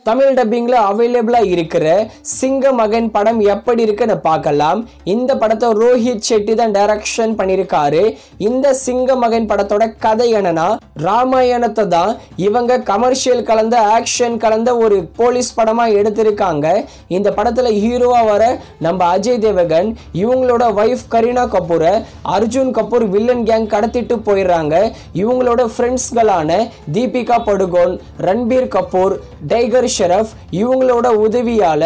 தமிழ் டப்பிங்ல அவைலபிளா இருக்கிற சிங்க மகன் படம் எப்படி இருக்குன்னு பார்க்கலாம். இந்த படத்தை ரோஹித் ஷெட்டி தான் டைரக்ஷன் பண்ணியிருக்காரு. இந்த சிங்க மகன் படத்தோட கதை என்னன்னா, ராமாயணத்தை தான் இவங்க கமர்ஷியல் கலந்த ஆக்ஷன் கலந்த ஒரு போலீஸ் படமா எடுத்திருக்காங்க. இந்த படத்துல ஹீரோவா வர நம்ம அஜய் தேவகன் இவங்களோட வைஃப் கரீனா கபூரை அர்ஜுன் கபூர் வில்லன் கேங் கடத்திட்டு போயிடுறாங்க. இவங்களோட ஃப்ரெண்ட்ஸ்களான தீபிகா படுகோன், ரன்பீர் கபூர், டைகர் ஷெரஃப் இவங்களோட உதவியால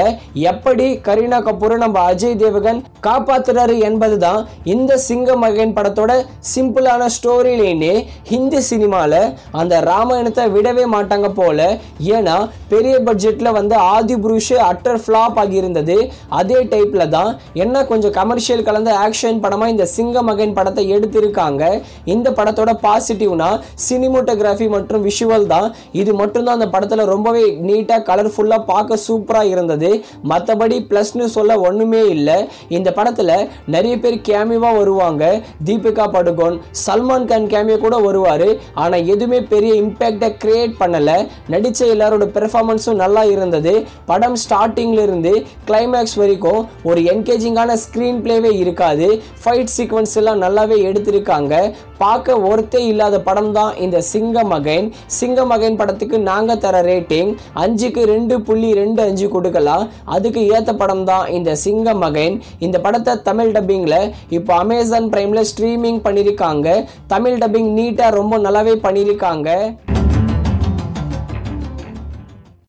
எப்படி கரீனா கபூரை நம்ம அஜய் தேவகன் காப்பாத்துறாரு என்பதுதான் இந்த சிங்க மகன் படத்தோட சிம்பிளான ஸ்டோரி லைனே. ஹிந்தி சினிமால அந்த ராமாயணத்தை விடவே மாட்டாங்க போல. ஏன்னா பெரிய பட்ஜெட்ல வந்து ஆதி புருஷ் அட்டர் ஃபிளாப் ஆகியிருந்தது. அதே டைப்ல தான் என்ன கொஞ்சம் கமர்ஷியல் கலந்த ஆக்ஷன் படமா இந்த சிங்க மகன் படத்தை எடுத்திருக்காங்க. இந்த படத்தோட பாசிட்டிவ்னா சினிமோட்டோகிராஃபி மற்றும் விஷுவல் தான். இது மட்டும் தான் அந்த படத்துல ரொம்பவே நீட்டா கலர்ஃபுல்லா பார்க்க சூப்பரா இருந்தது. மற்றபடி பிளஸ்னு சொல்ல ஒண்ணுமே இல்லை. இந்த படத்துல நிறைய பேர் கேமியோவா வருவாங்க. தீபிகா படுகோன், சல்மான் கான் கேமியோ கூட வருவாரு. ஆனா எதுவுமே பெரிய இம்பாக்டை கிரியேட் பண்ணல. நடிச்ச எல்லாரோட பெர்ஃபார்மன்ஸும் நல்லா இருந்தது. படம் ஸ்டார்டிங்ல இருந்து கிளைமேக்ஸ் வரைக்கும் ஒரு என்கேஜிங்கான ஸ்கிரீன் பிளேவே இருக்காது. ஃபைட் சீக்வன்ஸ் எல்லாம் நல்லாவே எடுத்திருக்காங்க. பார்க்க ஒருத்தே இல்லாத படம் தான் இந்த சிங்க மகன். சிங்க மகன் படத்துக்கு நாங்க தர ரேட்டிங் 5க்கு 2.25 கொடுக்கலாம். அதுக்கு ஏத்த படம் தான் இந்த சிங்க மகன். இந்த படத்தை தமிழ் டப்பிங்ல இப்போ அமேசான் பிரைம்ல ஸ்ட்ரீமிங் பண்ணிருக்காங்க. தமிழ் டப்பிங் நீட்டா ரொம்ப நல்லாவே பண்ணிருக்காங்க.